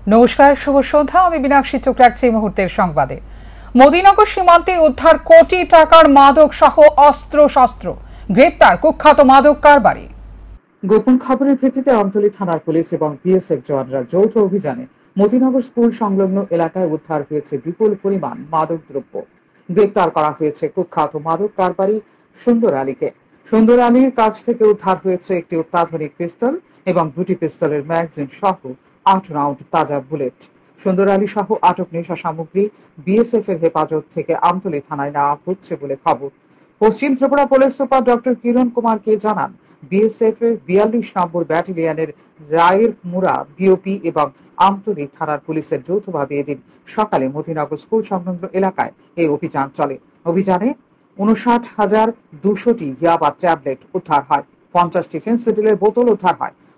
নমস্কার, শুভ সন্ধ্যা। আমি মীনাক্ষী চোখ রাখছি এই মুহূর্তের সংবাদে। মদিনগর সীমান্তে উদ্ধার কোটি টাকার মাদক সহ অস্ত্র শস্ত্র, গ্রেপ্তার কুখ্যাত মাদক কারবারি। গোপন খবরের ভিত্তিতে আমতলী থানার পুলিশ এবং বিএসএফ জওয়ানরা যৌথ অভিযানে মদিনগর স্কুল সংলগ্ন এলাকায় উদ্ধার হয়েছে বিপুল পরিমাণ মাদক দ্রব্য। গ্রেপ্তার করা হয়েছে কুখ্যাত মাদক কারবারি সুন্দর আলীকে। সুন্দর আলীর কাছ থেকে উদ্ধার হয়েছে একটি অত্যাধুনিক পিস্তল এবং দুটি পিস্তলের ম্যাগাজিন সহ 8 রাউন্ড তাজা বুলেট। সুন্দর আলী সহ আটক নেশা সামগ্রী বিএসএফ এর হেফাজত থেকে আমতলী থানায় নেওয়া হচ্ছে বলে খবর। পশ্চিম ত্রিপুরা পুলিশ সুপার ডক্টর কিরণ কুমার কে জানান, বিএসএফ এর 42 নম্বর ব্যাটালিয়নের রায়ের মুড়া বিওপি এবং আমতলী থানার পুলিশের যৌথভাবে এদিন সকালে মদিনগর স্কুল সংলগ্ন এলাকায় এই অভিযান চলে। অভিযানে 59,200টি ইয়াবা ট্যাবলেট উদ্ধার হয়, 50টি ফেন্সিডিলের বোতল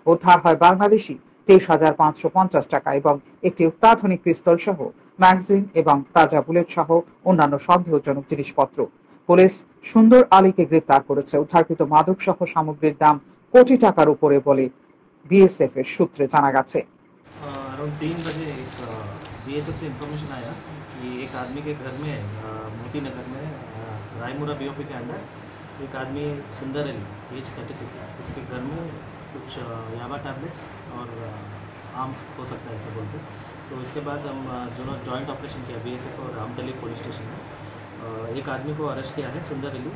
উদ্ধার হয় বাংলাদেশি 23,550 টাকা এবং একটি অত্যাধুনিক পিস্তল সহ ম্যাগাজিন এবং তাজা বুলেট সহ অন্যান্য সন্দেহজনক জিনিসপত্র। পুলিশ সুন্দর আলীকে গ্রেপ্তার করেছে। উদ্ধারকৃত মাদক সহ সামগ্রীর দাম কোটি টাকার উপরে বলে बीएसएफ এর সূত্রে জানা গেছে। अराउंड 3 बजे एक बीएसएफ से इन्फॉर्मेशन आया कि एक आदमी के घर में मोती नगर में रायमुरा बीओपी के अंदर एक आदमी सुंदर अली एज 36 इसके घर में कुछ याबा टैबलेट्स और आर्म्स हो सकता है ऐसा बोलते। तो इसके बाद हम जो जॉइंट ऑपरेशन किया बीएसएफ और रामतली पुलिस स्टेशन में एक आदमी को अरेस्ट किया है, Sundar Ali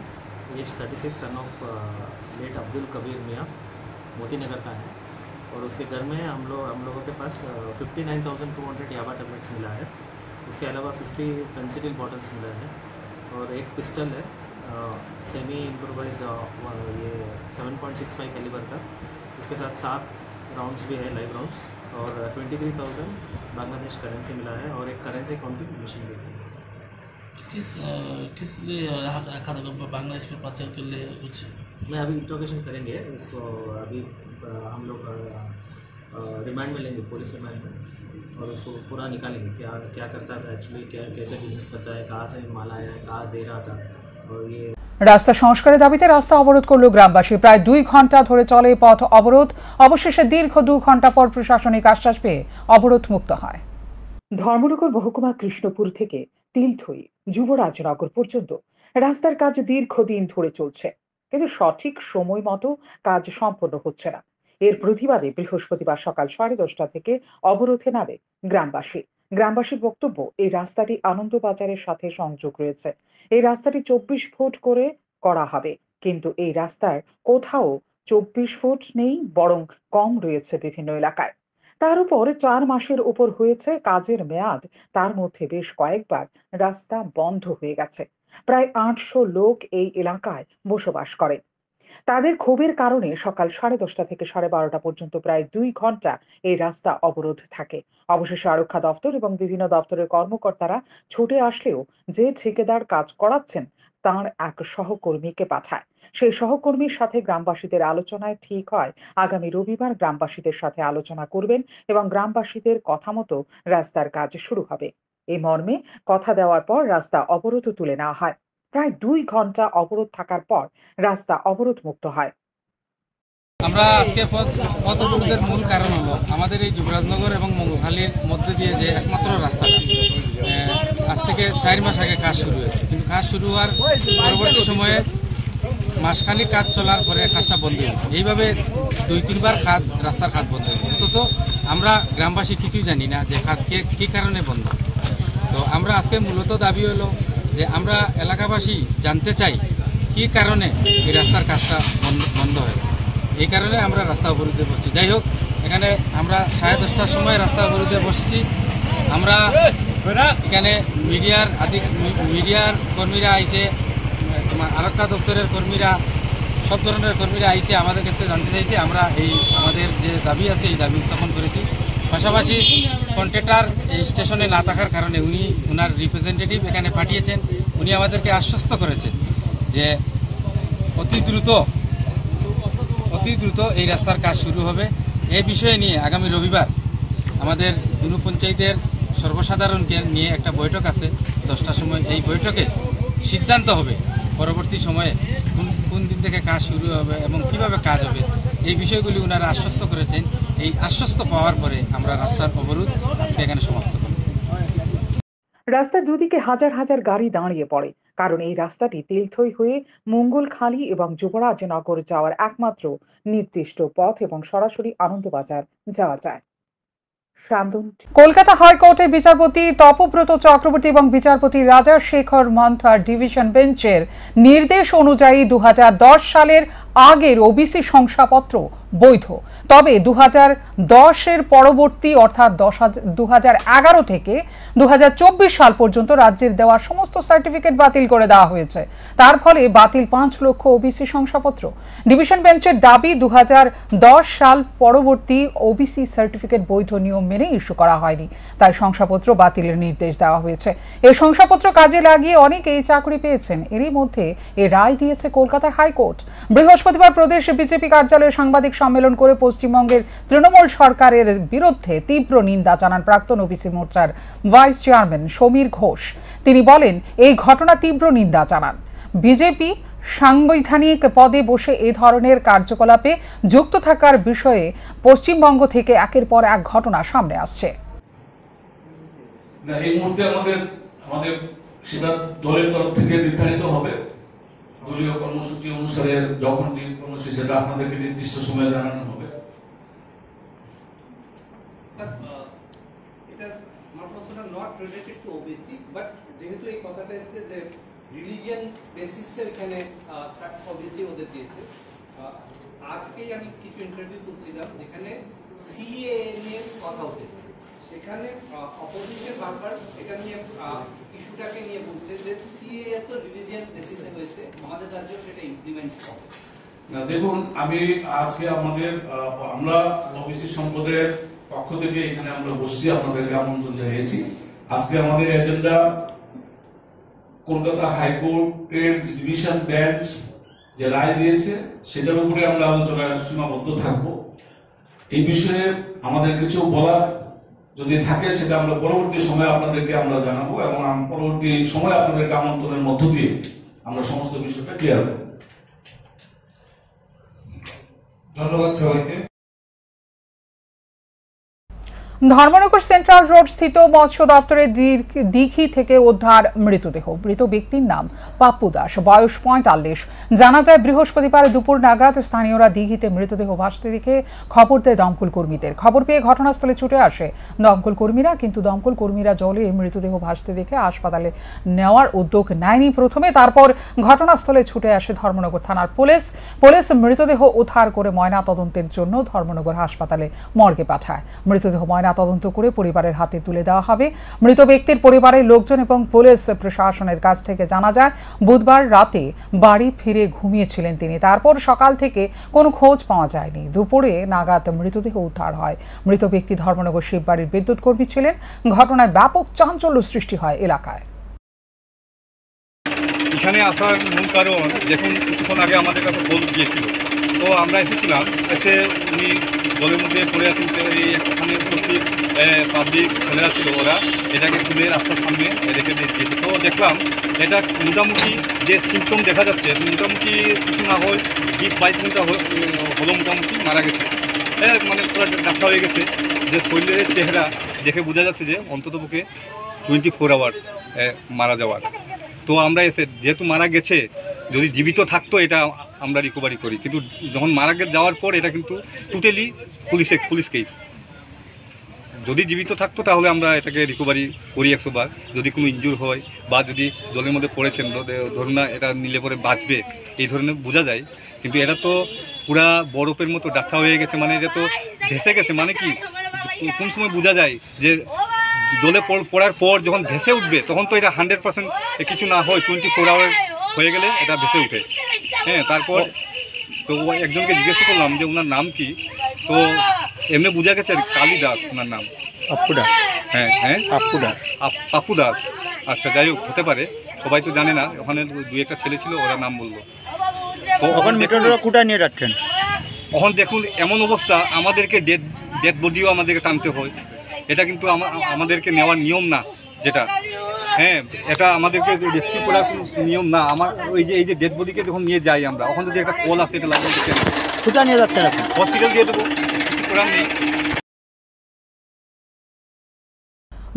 age 36 son of late Abdul Kabir Mian Moti नगर का है। और उसके घर में हम लोगों के पास 59,200 याबा टैबलेट्स मिला है। उसके अलावा 50 पेंसिल बॉटल्स मिला है और एक पिस्टल है सेमी इम्प्रोवाइज्ड ये 7.65 कैलिबर का। इसके साथ 7 राउंड्स भी है, लाइव राउंड्स, और 23,000 बांग्लादेश करेंसी मिला है और एक करेंसी काउंटिंग मशीन भी है। किस लिए रखा था बांग्लादेश में प्रचार के लिए कुछ? मैं अभी इंट्रोगेशन करेंगे इसको। अभी हम लोग रिमांड में लेंगे, पुलिस रिमांड में, और उसको पूरा निकालेंगे क्या क्या करता था एक्चुअली, कैसे बिजनेस करता है, कहाँ से माल आया है, कहाँ दे रहा था। और ये রাস্তা সংস্কারের দাবিতে রাস্তা অবরোধ করল গ্রামবাসী। প্রায় 2 ঘন্টা ধরে চলে পথ অবরোধ। অবশেষে দীর্ঘ 2 ঘন্টা পর প্রশাসনিক আশ্বাস পেয়ে অবরোধ মুক্ত হয়। ধর্মনগর মহকুমা কৃষ্ণপুর থেকে তিলথই যুবরাজনগর পর্যন্ত রাস্তার কাজ দীর্ঘদিন ধরে চলছে, কিন্তু সঠিক সময় মতো কাজ সম্পন্ন হচ্ছে না। এর প্রতিবাদে বৃহস্পতিবার সকাল 10:30 থেকে অবরোধে নামে গ্রামবাসীর বক্তব্য, এই রাস্তাটি আনন্দবাজারের সাথে সংযোগ রয়েছে। এই রাস্তাটি 24 ফুট করে করা হবে, কিন্তু এই রাস্তার কোথাও 24 ফুট নেই, বরং কম রয়েছে বিভিন্ন এলাকায়। তার উপর 4 মাসের উপর হয়েছে কাজের মেয়াদ, তার মধ্যে বেশ কয়েকবার রাস্তা বন্ধ হয়ে গেছে। প্রায় 800 লোক এই এলাকায় বসবাস করে। তাদের ক্ষোভের কারণে সকাল 10:30 থেকে 12:30 পর্যন্ত প্রায় 2 ঘন্টা এই রাস্তা অবরোধ থাকে। অবশেষে আরক্ষা দপ্তর এবং বিভিন্ন দপ্তরের কর্মকর্তারা ছুটে আসলেও যে ঠিকাদার কাজ করাচ্ছেন তার এক সহকর্মীকে পাঠায়। সেই সহকর্মীর সাথে গ্রামবাসীদের আলোচনায় ঠিক হয় আগামী রবিবার গ্রামবাসীদের সাথে আলোচনা করবেন এবং গ্রামবাসীদের কথা মতো রাস্তার কাজ শুরু হবে। এই মর্মে কথা দেওয়ার পর রাস্তা অবরোধ তুলে নেওয়া হয়। প্রায় 2 ঘন্টা অবরোধ থাকার পর রাস্তা অবরোধ মুক্ত হয়। আমরা আজকে পথ অবরোধের মূল কারণ হলো আমাদের এই যুবরাজনগর এবং মঙ্গলখালীর মধ্যে দিয়ে যে একমাত্র রাস্তাটা আজ থেকে 4 মাস আগে কাজ শুরু হয়েছে, কিন্তু কাজ শুরু হওয়ার পরবর্তী সময়ে মাসখানেক কাজ চলার পরে কাজটা বন্ধ হয়েছে। এইভাবে 2-3 বার রাস্তার কাজ বন্ধ হয়েছে, অথচ আমরা গ্রামবাসী কিছুই জানি না যে কাজ কি কারণে বন্ধ। তো আমরা আজকে মূলত দাবি হলো যে আমরা এলাকাবাসী জানতে চাই কি কারণে এই রাস্তার কাজটা বন্ধ হয়। এই কারণে আমরা রাস্তা অবরোধে বসছি। যাই হোক, এখানে আমরা 10:30টার সময় রাস্তা অবরোধে বসছি। আমরা এখানে মিডিয়ার কর্মীরা আইছে, আরক্ষা দপ্তরের কর্মীরা, সব ধরনের কর্মীরা আইছে, আমাদের কাছে জানতে চাইছে। আমরা এই আমাদের যে দাবি আছে এই দাবি উত্থাপন করেছি। পাশাপাশি কন্ট্রাক্টর এই স্টেশনে না থাকার কারণে উনার রিপ্রেজেন্টেটিভ এখানে পাঠিয়েছেন। উনি আমাদেরকে আশ্বস্ত করেছেন যে অতি দ্রুত এই রাস্তার কাজ শুরু হবে। এই বিষয়ে নিয়ে আগামী রবিবার আমাদের দুনু পঞ্চায়েতের সর্বসাধারণকে নিয়ে একটা বৈঠক আছে 10টার সময়। এই বৈঠকে সিদ্ধান্ত হবে পরবর্তী সময়ে কোন দিন থেকে কাজ শুরু হবে এবং কিভাবে কাজ হবে। এই বিষয়গুলি ওনারা আশ্বস্ত করেছেন এই আশ্বস্ত পাওয়ার পরে আমরা রাস্তার অবরোধ আজকে এখানে সমাপ্ত করব। রাস্তার দুদিকে হাজার হাজার গাড়ি দাঁড়িয়ে পড়ে, কারণ এই রাস্তাটি তেলথই হয়ে মঙ্গলখালী এবং যুবরাজনগর যাওয়ার একমাত্র নির্দিষ্ট পথ এবং সরাসরি আনন্দবাজার যাওয়া যায়। কলকাতা হাইকোর্টের বিচারপতি তপব্রত চক্রবর্তী এবং বিচারপতি রাজাশেখর মান্থার ডিভিশন বেঞ্চের নির্দেশ অনুযায়ী 2010 সালের আগের ওবিসি শংসাপত্র বৈধ, তবে 2010-এর পরবর্তী অর্থাৎ 2011 থেকে 2024 সাল পর্যন্ত রাজ্যের দেওয়া সমস্ত সার্টিফিকেট বাতিল করে দেওয়া হয়েছে। তার ফলে বাতিল 5 লক্ষ ওবিসি শংসাপত্র। ডিভিশন বেঞ্চের দাবি 2010 সাল পরবর্তী ওবিসি সার্টিফিকেট বৈধ নিয়ম মেনে ইস্যু করা হয়নি, তাই শংসাপত্র বাতিলের নির্দেশ দেওয়া হয়েছে। এই শংসাপত্র কাজে লাগিয়ে অনেকেই চাকরি পেয়েছেন। এরই মধ্যে এ রায় দিয়েছে কলকাতার হাইকোর্ট। বৃহস্পতিবার প্রদেশ বিজেপি কার্যালয়ে সাংবাদিক সম্মেলন করে পশ্চিমবঙ্গের তৃণমূল সরকারের বিরুদ্ধে তীব্র নিন্দা জানান প্রাক্তন ওবিসি মোর্চার ভাইস চেয়ারম্যান সমীর ঘোষ। তিনি বলেন, এই ঘটনা তীব্র নিন্দা জানান। বিজেপি সাংবিধানিক পদে বসে এ ধরনের কার্যকলাপে যুক্ত থাকার বিষয়ে পশ্চিমবঙ্গ থেকে একের পর এক ঘটনা সামনে আসছে। এই মুহূর্তে আমাদের সেটা দলের তরফ থেকে নির্ধারিত হবে। দলীয় কর্মসূচি অনুসারে যখন যে কর্মসূচি সেটা আপনাদেরকে নির্দিষ্ট সময়ে জানানো হবে। এটা আমার প্রশ্নটা not related to OBC, but যেহেতু এই কথাটা এসেছে যে রিলিজিয়ান বেসিসে এখানে ওবিসি ওদের দিয়েছে, আজকেই আমি কিছু ইন্টারভিউ করছিলাম যেখানে সিএএ নিয়ে কথা উঠেছে, সেখানে অপোজিশন বারবার এটা নিয়ে ইস্যুটাকে নিয়ে বলছে যে সিএএ তো রিলিজিয়ান বেসিসে হয়েছে, আমাদের রাজ্য সেটা ইমপ্লিমেন্ট করে। দেখুন, আমি আজকে আমরা ওবিসি সম্প্রদায়ের পক্ষ থেকে এখানে আমরা বসছি, আপনাদেরকে আমন্ত্রণ জানিয়েছি। আজকে আমাদের এজেন্ডা কলকাতা হাইকোর্টের ডিভিশন বেঞ্চ যে রায় দিয়েছে সেটার উপরে আমরা আলোচনায় সীমাবদ্ধ থাকব। এই বিষয়ে আমাদের কিছু বলার যদি থাকে সেটা আমরা পরবর্তী সময়ে আপনাদেরকে আমরা জানাবো, এবং পরবর্তী সময় আপনাদেরকে আমন্ত্রণের মধ্য দিয়ে আমরা সমস্ত বিষয়টা ক্লিয়ার করব। ধন্যবাদ সবাইকে। ধর্মনগর সেন্ট্রাল রোড স্থিত মৎস্য দপ্তরের দিঘি থেকে উদ্ধার মৃতদেহ। মৃত ব্যক্তির নাম পাপ্পু দাস, বয়স 45। জানা যায়, বৃহস্পতিবার দুপুর নাগাদ স্থানীয়রা দিঘিতে মৃতদেহ ভাসতে দেখে খবর দেয় দমকল কর্মীদের। খবর পেয়ে ঘটনাস্থলে ছুটে আসে দমকল কর্মীরা, কিন্তু দমকল কর্মীরা জলে মৃতদেহ ভাসতে দেখে হাসপাতালে নেওয়ার উদ্যোগ নেয়নি প্রথমে। তারপর ঘটনাস্থলে ছুটে আসে ধর্মনগর থানার পুলিশ। মৃতদেহ উদ্ধার করে ময়না তদন্তের জন্য ধর্মনগর হাসপাতালে মর্গে পাঠায়। মৃতদেহ তদন্ত করে পরিবারের হাতে তুলে দেওয়া হবে। মৃত ব্যক্তির পরিবারের লোকজন এবং পুলিশ প্রশাসনের কাছ থেকে জানা যায়, বুধবার রাতে বাড়ি ফিরে ঘুমিয়েছিলেন তিনি। তারপর সকাল থেকে কোনো খোঁজ পাওয়া যায়নি। দুপুরে নাগাদ মৃতদেহ উদ্ধার হয়। মৃত ব্যক্তি ধর্মনগর শিববাড়ির বিদ্যুৎ কর্মী ছিলেন। ঘটনায় ব্যাপক চাঞ্চল্য সৃষ্টি হয় এলাকায়। এখানে আসার মূল কারণ, দেখুন, কিছুক্ষণ আগে আমাদের কাছে খোঁজ গিয়েছিল, তো আমরা এসেছিলাম। এসে উনি জলের মধ্যে পড়ে আছেন। ওখানে উপস্থিত পাবলিক ছেলেরা ছিল, ওরা এটাকে তুলে রাস্তার সামনে রেখে দিয়েছে। তো দেখলাম এটা মোটামুটি যে সিমটম দেখা যাচ্ছে, মোটামুটি কিছু না হয় 20-22 মিনিট হলো মোটামুটি মারা গেছে। মানে পুরো ডাক্তার হয়ে গেছে। যে শরীরের চেহারা দেখে বোঝা যাচ্ছে যে অন্ততপক্ষে 24 আওয়ার্স মারা যাওয়ার। তো আমরা এসে যেহেতু মারা গেছে, যদি জীবিত থাকতো এটা আমরা রিকভারি করি, কিন্তু যখন মারা যাওয়ার পর এটা কিন্তু টোটালি পুলিশ কেস। যদি জীবিত থাকতো তাহলে আমরা এটাকে রিকভারি করি 100 বার। যদি কোনো ইনজুর হয় বা যদি জলের মধ্যে পড়েছেন, ধরুন না এটা নিলে পরে বাঁচবে, এই ধরনের বোঝা যায়। কিন্তু এটা তো পুরা বরফের মতো ডাক্কা হয়ে গেছে, মানে এটা তো ভেসে গেছে। মানে কি, কোন সময় বোঝা যায় যে জলে পড়ার পর যখন ভেসে উঠবে তখন তো এটা 100% কিছু না হয় 24 আওয়ার হয়ে গেলে এটা ভেসে উঠে। হ্যাঁ, তারপর তো একজনকে জিজ্ঞেস করলাম যে ওনার নাম কি, তো এমনি বোঝা গেছে কালী দাস ওনার নাম। পাপ্পু দাস। হ্যাঁ পাপ্পু দাস। আচ্ছা, যাই হোক, হতে পারে, সবাই তো জানে না। ওখানে 2-1টা ছেলে ছিল, ওরা নাম বললো। তখন মেট্রোটা কোথায় নিয়ে রাখছেন? এখন দেখুন এমন অবস্থা, আমাদেরকে ডেড বডিও আমাদেরকে টানতে হয়। এটা কিন্তু আমাদেরকে নেওয়ার নিয়ম না, যেটা হ্যাঁ, এটা আমাদেরকে রেস্কিউ করার কোনো নিয়ম না। এই যে ডেড বডিকে যখন নিয়ে যাই আমরা, ওখানে যদি একটা কল আসে, এটা লাগবে, কোথায় নিয়ে যাচ্ছেন? হসপিটাল দিয়ে দেবো। করার নেই।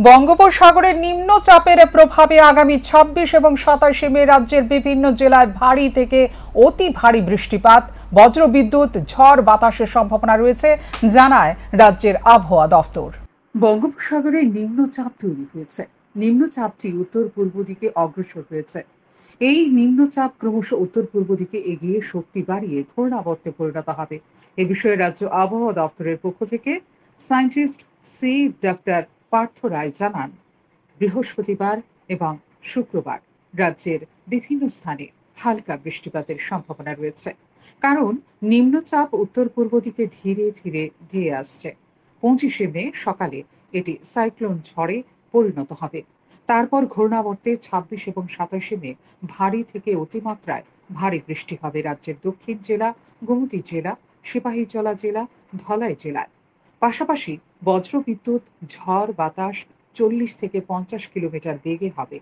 বঙ্গোপসাগরের নিম্নচাপের প্রভাবে আগামী ২৬ এবং ২৭ মে রাজ্যের বিভিন্ন জেলায় ভারী থেকে অতি ভারী বৃষ্টিপাত, বজ্রবিদ্যুৎ, ঝড় বাতাসের সম্ভাবনা রয়েছে জানায় রাজ্যের আবহাওয়া দফতর। বঙ্গোপসাগরে নিম্নচাপ তৈরি হয়েছে। নিম্নচাপটি উত্তর পূর্ব দিকে অগ্রসর হয়েছে। এই নিম্নচাপ ক্রমশ উত্তর পূর্ব দিকে এগিয়ে শক্তি বাড়িয়ে ঘূর্ণাবর্তে পরিণত হবে। এ বিষয়ে রাজ্য আবহাওয়া দপ্তরের পক্ষ থেকে সায়েন্টিস্ট সি ডাক্তার পার্থ রায় জানান, বৃহস্পতিবার এবং শুক্রবার রাজ্যের বিভিন্ন স্থানে হালকা বৃষ্টিপাতের সম্ভাবনা রয়েছে, কারণ নিম্নচাপ উত্তর পূর্ব দিকে ধীরে ধীরে ধেয়ে আসছে। ২৫ মে সকালে এটি সাইক্লোন ঝড়ে পরিণত হবে। তারপর ঘূর্ণাবর্তে ২৬ এবং ২৭ মে ভারী থেকে অতিমাত্রায় ভারী বৃষ্টি হবে রাজ্যের দক্ষিণ জেলা, গোমতী জেলা, সিপাহীজলা জেলা, ধলাই জেলায়। পাশাপাশি বজ্রবিদ্যুৎ, ঝড় বাতাস ৪০ থেকে ৫০ কিলোমিটার বেগে হবে।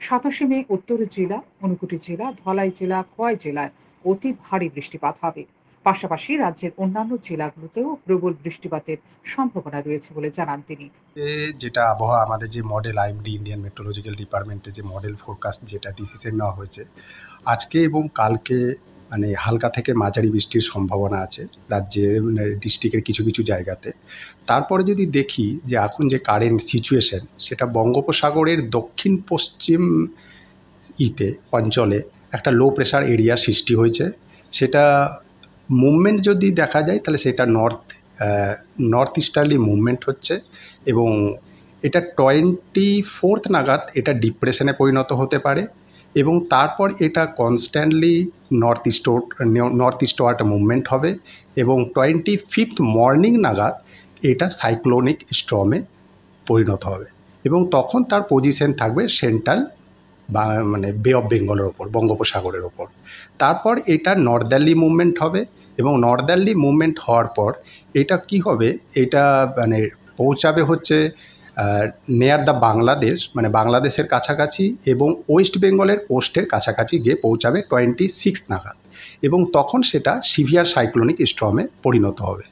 ২৭ মে উত্তর জেলা, ঊনকোটি জেলা, ধলাই জেলা, খোয়াই জেলায় অতি ভারী বৃষ্টিপাত হবে। পাশাপাশি রাজ্যের অন্যান্য জেলাগুলোতেও প্রবল বৃষ্টিপাতের সম্ভাবনা রয়েছে বলে জানান তিনি। যেটা আবহাওয়া আমাদের যে মডেল আইএমডি ইন্ডিয়ান মেট্রোলজিক্যাল ডিপার্টমেন্টের যে মডেল ফোরকাস্ট যেটা ডিসিশন নেওয়া হয়েছে, আজকে এবং কালকে মানে হালকা থেকে মাঝারি বৃষ্টির সম্ভাবনা আছে রাজ্যের ডিস্ট্রিক্টের কিছু কিছু জায়গাতে। তারপরে যদি দেখি যে এখন যে কারেন্ট সিচুয়েশন, সেটা বঙ্গোপসাগরের দক্ষিণ পশ্চিম অঞ্চলে একটা লো প্রেশার এরিয়া সৃষ্টি হয়েছে। সেটা মুভমেন্ট যদি দেখা যায় তাহলে সেটা নর্থ ইস্টার্লি মুভমেন্ট হচ্ছে এবং এটা 24 নাগাদ এটা ডিপ্রেশনে পরিণত হতে পারে এবং তারপর এটা কনস্ট্যান্টলি নর্থ ইস্টওয়ার্ড মুভমেন্ট হবে এবং 25 মর্নিং নাগাদ এটা সাইক্লোনিক স্টর্মে পরিণত হবে এবং তখন তার পজিশন থাকবে সেন্ট্রাল বা মানে বে অফ বেঙ্গলের ওপর, বঙ্গোপসাগরের ওপর। তারপর এটা নর্দার্লি মুভমেন্ট হবে এবং নর্দার্লি মুভমেন্ট হওয়ার পর এটা কি হবে, এটা মানে পৌঁছাবে হচ্ছে নেয়ার দ্য বাংলাদেশ, মানে বাংলাদেশের কাছাকাছি এবং ওয়েস্ট বেঙ্গলের কোস্টের কাছাকাছি গিয়ে পৌঁছাবে 26 নাগাদ এবং তখন সেটা সিভিয়ার সাইক্লোনিক স্টর্মে পরিণত হবে।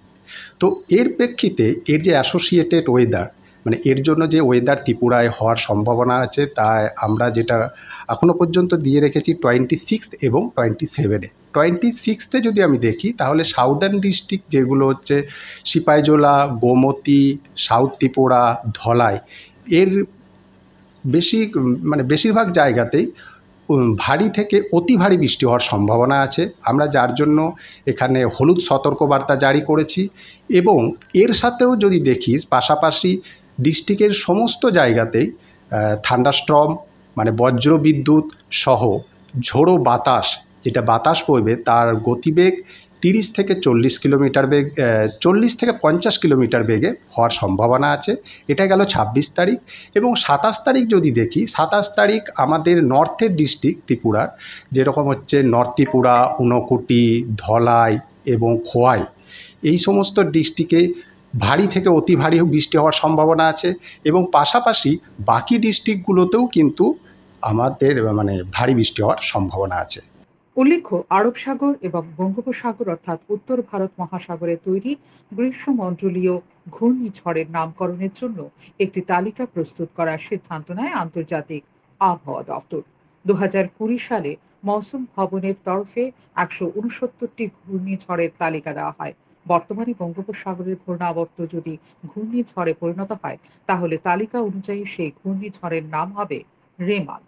তো এর প্রেক্ষিতে এর যে অ্যাসোসিয়েটেড ওয়েদার, মানে এর জন্য যে ওয়েদার ত্রিপুরায় হওয়ার সম্ভাবনা আছে, তা আমরা যেটা এখনও পর্যন্ত দিয়ে রেখেছি 26 এবং 27-এ। 26-এ যদি আমি দেখি তাহলে সাউদার্ন ডিস্ট্রিক্ট যেগুলো হচ্ছে সিপাহীজলা, গোমতী, সাউথ ত্রিপুরা, ধলাই, এর বেশিরভাগ জায়গাতেই ভারী থেকে অতি ভারী বৃষ্টি হওয়ার সম্ভাবনা আছে। আমরা যার জন্য এখানে হলুদ সতর্কবার্তা জারি করেছি এবং এর সাথেও যদি দেখিস পাশাপাশি ডিস্ট্রিক্টের সমস্ত জায়গাতেই থান্ডারস্টর্ম মানে বজ্রবিদ্যুৎ সহ ঝোড়ো বাতাস, যেটা বাতাস বইবে তার গতিবেগ 30 থেকে 40 কিলোমিটার বেগ 40 থেকে 50 কিলোমিটার বেগে হওয়ার সম্ভাবনা আছে। এটা গেল 26 তারিখ এবং 27 তারিখ যদি দেখি, 27 তারিখ আমাদের নর্থের ডিস্ট্রিক্ট ত্রিপুরার যেরকম হচ্ছে নর্থ ত্রিপুরা, ঊনকোটি, ধলাই এবং খোয়াই, এই সমস্ত ডিস্ট্রিক্টে ভারী থেকে অতি ভারী বৃষ্টি হওয়ার সম্ভাবনা আছে এবং পাশাপাশি বাকি ডিস্ট্রিক্টগুলোতেও কিন্তু আমাদের মানে ভারী বৃষ্টি হওয়ার সম্ভাবনা আছে। উল্লেখ্য, আরব সাগর এবং বঙ্গোপসাগর অর্থাৎ উত্তর ভারত মহাসাগরে তৈরি গ্রীষ্মমণ্ডলীয় ঘূর্ণিঝড়ের নামকরণের জন্য একটি তালিকা প্রস্তুত করার সিদ্ধান্ত নেয় আন্তর্জাতিক আবহাওয়া দপ্তর। 2020 সালে মৌসুম ভবনের তরফে 169টি ঘূর্ণিঝড়ের তালিকা দেওয়া হয়। বর্তমানে বঙ্গোপসাগরের ঘূর্ণাবর্ত যদি ঘূর্ণিঝড়ে পরিণত হয় তাহলে তালিকা অনুযায়ী সেই ঘূর্ণিঝড়ের নাম হবে রেমাল।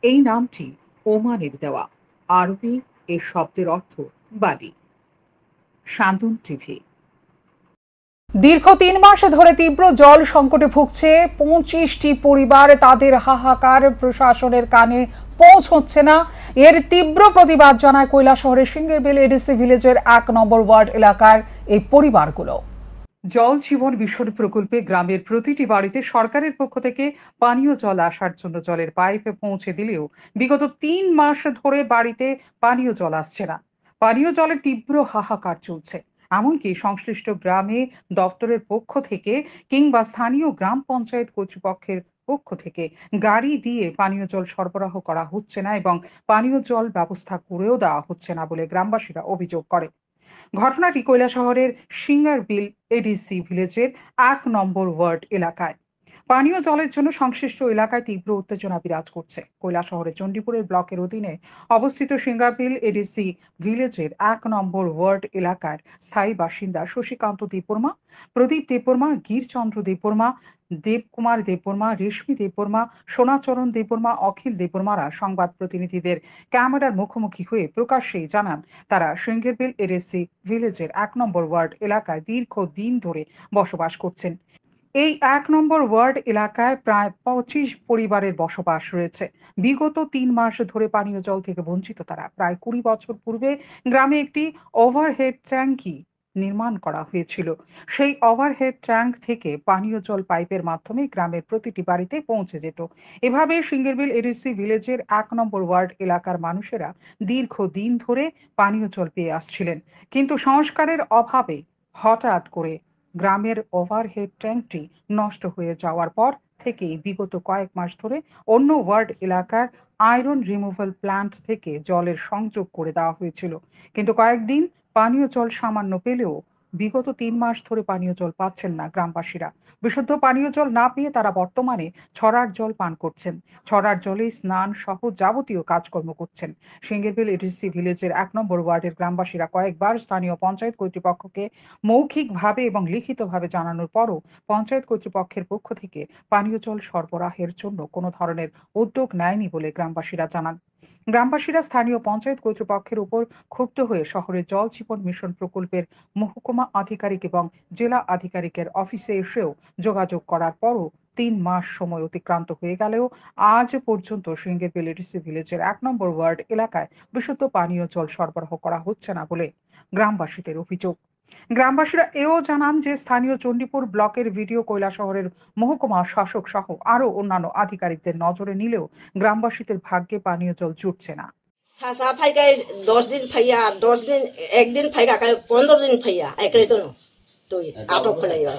এই নামটি ওমানের দেওয়া। আরবি এর শব্দের অর্থ বালি। শান্তন টিভি। দীর্ঘ 3 মাস ধরে তীব্র জল সংকটে ভুগছে 25টি পরিবার। তাদের হাহাকার প্রশাসনের কানে পৌঁছচ্ছে না। এর তীব্র প্রতিবাদ জানায় কৈলাসহরের সিঙ্গেরবেল এডিসি ভিলেজের 1 নম্বর ওয়ার্ড এলাকার এই পরিবারগুলো। জল জীবন মিশন প্রকল্পে গ্রামের প্রতিটি বাড়িতে সরকারের পক্ষ থেকে পানীয় জল আসার জন্য জলের পাইপ পৌঁছে দিলেও বিগত 3 মাস ধরে বাড়িতে পানীয় জল আসছে না। পানীয় জলের তীব্র হাহাকার চলছে। এমনকি সংশ্লিষ্ট গ্রামে দপ্তরের পক্ষ থেকে কিংবা স্থানীয় গ্রাম পঞ্চায়েত কর্তৃপক্ষের পক্ষ থেকে গাড়ি দিয়ে পানীয় জল সরবরাহ করা হচ্ছে না এবং পানীয় জল ব্যবস্থা করেও দেওয়া হচ্ছে না বলে গ্রামবাসীরা অভিযোগ করে। ঘটনাটি কৈলাসহরের সিঙ্গারবিল এডিসি ভিলেজের ১ নম্বর ওয়ার্ড এলাকায়। পানীয় জলের জন্য সংশ্লিষ্ট এলাকায় তীব্র উত্তেজনা বিরাজ করছে। কৈলাসহরের চণ্ডীপুরের ব্লকের অধীনে অবস্থিত সিঙ্গারবিল এডিসি ভিলেজের ১ নম্বর ওয়ার্ড এলাকার স্থায়ী বাসিন্দা শশীকান্ত দেববর্মা, প্রদীপ দেববর্মা, গিরচন্দ্র দেববর্মা, দেবকুমার দেববর্মা, রেশমি দেববর্মা, সোনাচরণ দেববর্মা, অখিল দেববর্মারা সংবাদ প্রতিনিধিদের ক্যামেরার মুখোমুখি হয়ে প্রকাশ্যেই জানান তারা সিঙ্গারবিল এডিসি ভিলেজের ১ নম্বর ওয়ার্ড এলাকায় দীর্ঘদিন ধরে বসবাস করছেন। এই ১ নম্বর ওয়ার্ড এলাকায় প্রায় ২৫ পরিবারের বসবাস রয়েছে। বিগত ৩ মাস ধরে পানীয় জল থেকে বঞ্চিত তারা। প্রায় ২০ বছর পূর্বে গ্রামে একটি ওভারহেড ট্যাঙ্কি নির্মাণ করা হয়েছিল। সেই ওভারহেড ট্যাঙ্ক থেকে পানীয় জল পাইপের মাধ্যমে গ্রামের প্রতিটি বাড়িতে পৌঁছে যেত। এভাবে সিঙ্গারবিল এডিসি ভিলেজের ১ নম্বর ওয়ার্ড এলাকার মানুষেরা দীর্ঘদিন ধরে পানীয় জল পেয়ে আসছিলেন। কিন্তু সংস্কারের অভাবে হঠাৎ করে গ্রামের ওভারহেড ট্যাঙ্কটি নষ্ট হয়ে যাওয়ার পর থেকেই বিগত কয়েক মাস ধরে অন্য ওয়ার্ড এলাকার আয়রন রিমুভাল প্ল্যান্ট থেকে জলের সংযোগ করে দেওয়া হয়েছিল। কিন্তু কয়েকদিন পানীয় জল সামান্য পেলেও বিগত ৩ মাস ধরে পানীয় জল পাচ্ছেন না গ্রামবাসীরা। বিশুদ্ধ পানীয় জল না পেয়ে তারা বর্তমানে ছড়ার জল পান করছেন। ছড়ার জলে স্নান সহ যাবতীয় কাজকর্ম করছেন। সিঙ্গারবিল এডিসি ভিলেজের ১ নম্বর ওয়ার্ডের গ্রামবাসীরা কয়েকবার স্থানীয় পঞ্চায়েত কর্তৃপক্ষকে মৌখিকভাবে এবং লিখিতভাবে জানানোর পরও পঞ্চায়েত কর্তৃপক্ষের পক্ষ থেকে পানীয় জল সরবরাহের জন্য কোনো ধরনের উদ্যোগ নেয়নি বলে গ্রামবাসীরা জানান। গ্রামবাসীরা স্থানীয় পঞ্চায়েত কর্তৃপক্ষের উপর ক্ষুব্ধ হয়ে শহরের জল জীবন মিশন প্রকল্পের মহকুমা আধিকারিক এবং জেলা আধিকারিকের অফিসে এসেও যোগাযোগ করার পরও ৩ মাস সময় অতিক্রান্ত হয়ে গেলেও আজ পর্যন্ত সিঙ্গারবিল এডিসি ভিলেজের ১ নম্বর ওয়ার্ড এলাকায় বিশুদ্ধ পানীয় জল সরবরাহ করা হচ্ছে না বলে গ্রামবাসীদের অভিযোগ। গ্রামবাসীরা এও জানান যে স্থানীয় চণ্ডীপুর ব্লকের ভিডিও কৈলাসহরের মহকুমা শাসক সহ আরো অন্যান্য আধিকারিকদের নজরে নিলেও গ্রামবাসীদের ভাগ্যে পানীয় জল জুটছে না। सासा फाइगा 10 दिन फैया 10 दिन एक दिन फैगा 15 दिन फैया एकरे तो तो आटो खोलायो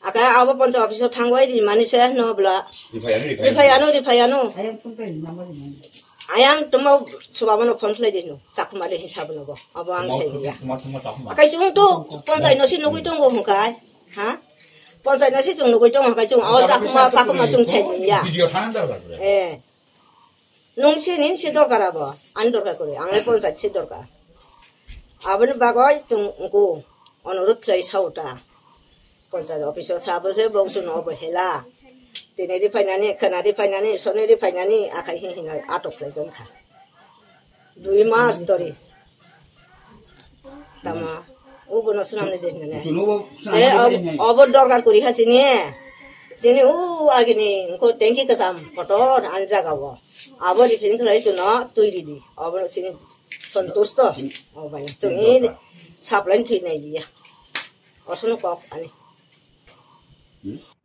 आका अब पञ्चायत अफिस थांबाय दि मानिसे नब्ला रिफायानो आयां तमौ सुबाबनो फन खलाय दिनु चाखमाले हिसाब नगो अब आं सेया आkai जों तो पञ्चायत नसि नगै दंगो हंखाय हा पञ्चायत नसि जों नगै दं हंखाय जों आ चाखमा पाखमा जों छैया भिडिअ थानां दरकार ए नंसे दरकार अब आं दरकार करे आंलाय पञ्चायत से दरकार आबनि बागय जोंखौ अनुरोध खालाय सावटा पञ्चायत अफिसाव साबोसे बंसुन अबहेला दिनै फैनानै खोनानै फैनानै सनै फैनानै आखाइ हिहिना आटक खालायगोनखा 2 मास धरि तामा उबनो सुनामने देनने ए अब दरकार करि खासिने जेने उ आगिनि को टेंकी कसाम पटन आनजागाव अब रिफिन खलाय जुन तैरिदि अब सिनि सन्तुष्ट अबाय तुनि साप्लाइन थिनाय दिया असनो कप आनि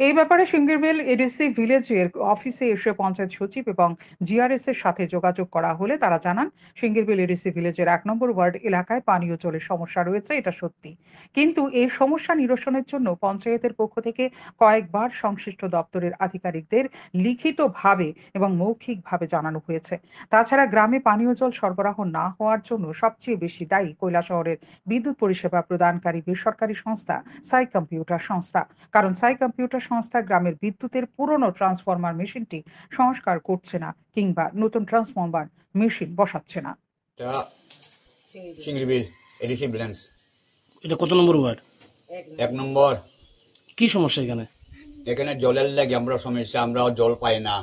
এই ব্যাপারে সিঙ্গারবিল এডিসি ভিলেজের অফিসে এসে পঞ্চায়েত সচিব এবং জিআরএস এর সাথে যোগাযোগ করা হলে তারা জানান সিঙ্গারবিল এডিসি ভিলেজের ১ নম্বর ওয়ার্ড এলাকায় পানীয় জলের সমস্যা রয়েছে, এটা সত্যি। কিন্তু এই সমস্যা নিরসনের জন্য পঞ্চায়েতের পক্ষ থেকে কয়েকবার সংশ্লিষ্ট দপ্তরের আধিকারিকদের লিখিতভাবে এবং মৌখিকভাবে জানানো হয়েছে। তাছাড়া গ্রামে পানীয় জল সরবরাহ না হওয়ার জন্য সবচেয়ে বেশি দায়ী কৈলাসহরের বিদ্যুৎ পরিষেবা প্রদানকারী বেসরকারি সংস্থা সাই কম্পিউটার সংস্থা। কারণ সাই কম্পিউটার সংস্থা গ্রামের বিদ্যুতের পুরনো ট্রান্সফরমার মেশিনটি সংস্কার করছে না কিংবা নতুন ট্রান্সফরমার মেশিন বসাচ্ছে না। সিঙ্গারবিল এডিসি ভিলেজ এটা কত নম্বর ওয়ার্ড? 1 নম্বর। কি সমস্যা এখানে? এখানে জলের লাগে আমরা সমস্যা, আমরা জল পাই না,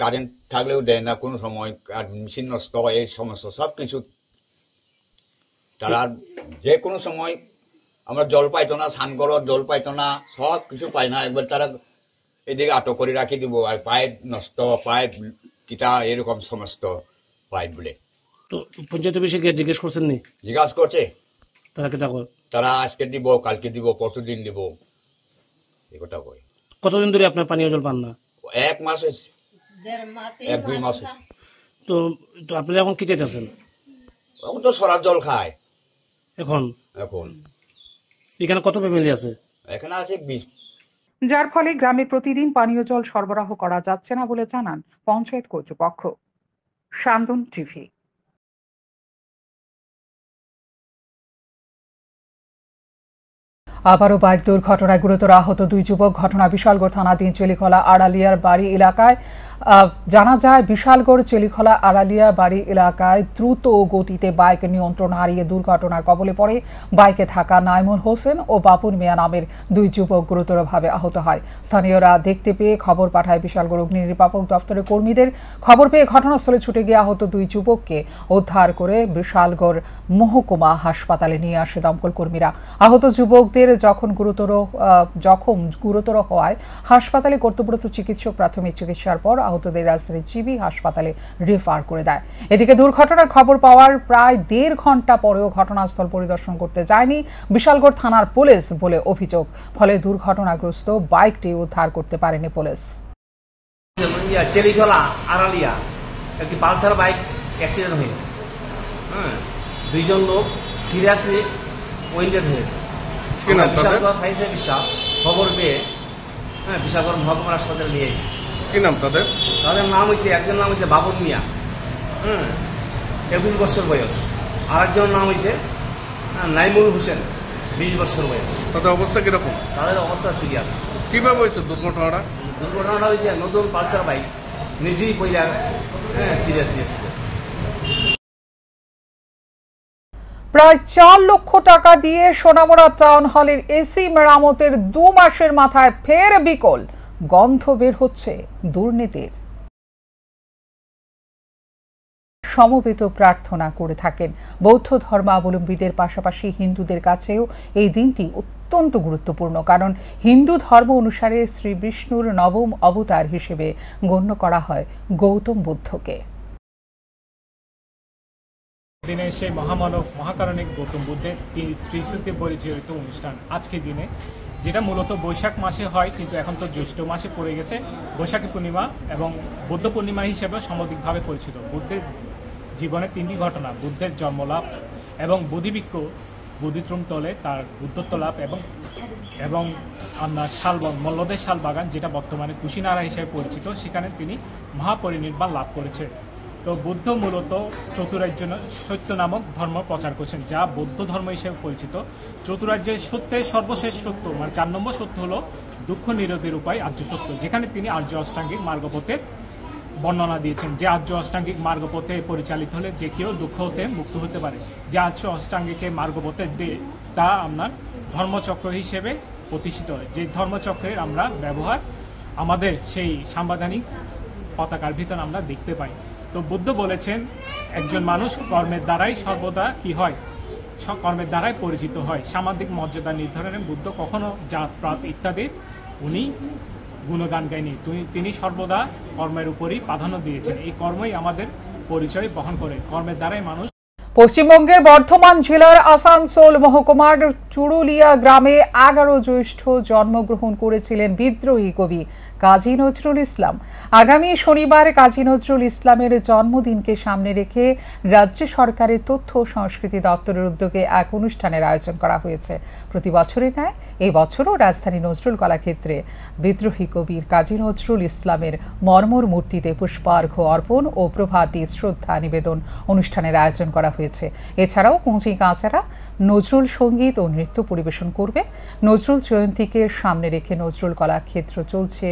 কারেন্ট থাকলেও দেয় না কোনো সময়, আর মেশিন নষ্ট হয়, এই সমস্যা সব কিছু। তারা যে কোনো সময় আমরা জল পাইতো না, স্নান করার জল পাইতো না, সব কিছু পাই না। একবার তারা এদিকে আটক করে রাখি দিব, আর পাইপ নষ্ট, পাইপ কিটা এরকম সমস্ত পাইপ বলে। তো পঞ্চায়েত অফিসে গিয়ে জিজ্ঞেস করছেন নি? জিজ্ঞাসা করছে তারা কি তারা আজকে দিব, কালকে দিব, পরশুদিন দিব, এই কথা কয়। কতদিন ধরে আপনার পানীয় জল পান না? 1 মাস, 1-2 মাস। তো আপনারা এখন কি চাইতেছেন? এখন তো সরার জল খায়। এখন এখন এখানে কত ফ্যামিলি আছে? এখানে আছে 20। যার ফলে গ্রামে প্রতিদিন পানীয় জল সরবরাহ করা যাচ্ছে না বলে জানান পঞ্চায়েত কর্তৃপক্ষ। শান্তন টিভি। আবারও বাইক দুর্ঘটনায় গুরুতর আহত দুই যুবক। ঘটনা বিশালগড় থানাধীন চেলিখলা আড়ালিয়ার বাড়ি এলাকায়। জানা যায় বিশালগড় চেলিখলা আড়ালিয়া বাড়ি এলাকায় দ্রুত গতিতে বাইক নিয়ন্ত্রণ হারিয়ে দুর্ঘটনার কবলে পড়ে বাইকে থাকা নাইমুল হোসেন ও বাপুর মিয়া নামের দুই যুবক গুরুতরভাবে আহত হয়। স্থানীয়রা দেখতে পেয়ে খবর পাঠায় বিশালগড় অগ্নি নির্বাপক দপ্তরের কর্মীদের। খবর পেয়ে ঘটনাস্থলে ছুটে গিয়ে আহত দুই যুবককে উদ্ধার করে বিশালগড় মহকুমা হাসপাতালে নিয়ে আসে দমকল কর্মীরা। আহত যুবকদের জখম গুরুতর হওয়ায় হাসপাতালে কর্তব্যরত চিকিৎসক প্রাথমিক চিকিৎসার পর আহতদের রাজধানীর জিবি হাসপাতালে রেফার করে দেয়। এদিকে দুর্ঘটনার খবর পাওয়ার প্রায় 1.5 ঘন্টা পরেও ঘটনাস্থল পরিদর্শন করতে যায়নি বিশালগড় থানার পুলিশ বলে অভিযোগ। ফলে দুর্ঘটনাগ্রস্ত বাইকটি উদ্ধার করতে পারেনি পুলিশ। চেলিখলা আড়ালিয়া একটি পালসার বাইক অ্যাক্সিডেন্ট হয়েছে। দুইজন লোক সিরিয়াসলি ওয়েন্ডেড হয়েছে। বিশালগড় ফায়ার সার্ভিস স্টাফ খবর পেয়ে বিশালগড় মহকুমা হাসপাতালে নিয়ে এসেছে। কি নাম তাদের? তাদের নাম হয়েছে, একজন নাম হয়েছে বাবুর মিয়া, 21 বছর বয়স। আরেকজন নাম হয়েছে নাইমুল হোসেন, 20 বছর বয়স। তাদের অবস্থা কিরকম? তাদের অবস্থা সিরিয়াস। কিভাবে হয়েছে দুর্ঘটনাটা? দুর্ঘটনাটা হয়েছে নতুন পালসার বাইক নিজেই পয়লা সিরিয়াস নিয়েছিল। প্রায় 4 লক্ষ টাকা দিয়ে সোনামুড়া টাউন হলের এসি মেরামতের 2 মাসের মাথায় ফের বিকল গন্ধ বের হচ্ছে দুর্নীতির। সমবেত প্রার্থনা করে থাকেন বৌদ্ধ ধর্মাবলম্বীদের পাশাপাশি হিন্দুদের কাছেও এই দিনটি অত্যন্ত গুরুত্বপূর্ণ, কারণ হিন্দু ধর্ম অনুসারে শ্রী বিষ্ণুর নবম অবতার হিসেবে গণ্য করা হয় গৌতম বুদ্ধকে। দিনে সেই মহামানব মহাকারণিক গৌতম বুদ্ধের ত্রিস্তুতি পরিচালিত অনুষ্ঠান আজকের দিনে, যেটা মূলত বৈশাখ মাসে হয়, কিন্তু এখন তো জ্যৈষ্ঠ মাসে পড়ে গেছে। বৈশাখী পূর্ণিমা এবং বুদ্ধ পূর্ণিমা হিসেবে সমধিকভাবে পরিচিত। বুদ্ধের জীবনে 3টি ঘটনা, বুদ্ধের জন্মলাভ এবং বোধিবৃক্ষ বোধিত্রুম তলে তার বুদ্ধত্ব লাভ এবং আপনার শালবন মল্লদের শাল বাগান, যেটা বর্তমানে কুশিনারা হিসেবে পরিচিত, সেখানে তিনি মহাপরিনির্বাণ লাভ করেছে। তো বুদ্ধ মূলত চতুরার্য সত্য নামক ধর্ম প্রচার করেছেন, যা বৌদ্ধ ধর্ম হিসেবে পরিচিত। চতুরার্যের সত্যের সর্বশেষ সত্য, মানে 4 নম্বর সত্য হলো দুঃখ নিরোধের উপায় আর্য সত্য, যেখানে তিনি আর্য অষ্টাঙ্গিক মার্গপথের বর্ণনা দিয়েছেন। যে আর্য অষ্টাঙ্গিক মার্গপথে পরিচালিত হলে যে কেউ দুঃখ হতে মুক্ত হতে পারে। যে আর্য অষ্টাঙ্গিকের মার্গপথে তা আপনার ধর্মচক্র হিসেবে প্রতিষ্ঠিত হয়। যে ধর্মচক্রের আমরা ব্যবহার আমাদের সেই সাংবিধানিক পতাকার ভিতর আমরা দেখতে পাই। তো বুদ্ধ বলেছেন একজন মানুষ কর্মের দ্বারাই সর্বদা কি হয়, কর্মের দ্বারাই পরিচিত হয়। সামাজিক মর্যাদা নির্ধারণে বুদ্ধ কখনো জাত পাত ইত্যাদি উনি গুণগান গায়নি। তিনি সর্বদা কর্মের উপরই প্রাধান্য দিয়েছেন। এই কর্মই আমাদের পরিচয় বহন করে, কর্মের দ্বারাই মানুষ। পশ্চিমবঙ্গের বর্ধমান জেলার আসানসোল মহকুমার চুরুলিয়া গ্রামে 11 জ্যৈষ্ঠ জন্মগ্রহণ করেছিলেন বিদ্রোহী কবি কাজী নজরুল ইসলাম। আগামী শনিবার কাজী নজরুল ইসলামের জন্মদিনকে সামনে রেখে রাজ্য সরকারের তথ্য ও সংস্কৃতি দপ্তরের উদ্যোগে এক অনুষ্ঠানের আয়োজন করা হয়েছে। প্রতি বছরের ন্যায় এই বছরও রাজধানী নজরুল কলাক্ষেত্রে বিদ্রোহী কবির কাজী নজরুল ইসলামের মর্মর মূর্তিতে পুষ্পার্ঘ্য অর্পণ ও প্রভাতী শ্রদ্ধা নিবেদন অনুষ্ঠানের আয়োজন করা হয়েছে। এছাড়াও কুঞ্চি কাঁচারা নজরুল সঙ্গীত ও নৃত্য পরিবেশন করবে। নজরুল জয়ন্তীকে সামনে রেখে নজরুল কলাক্ষেত্র চলছে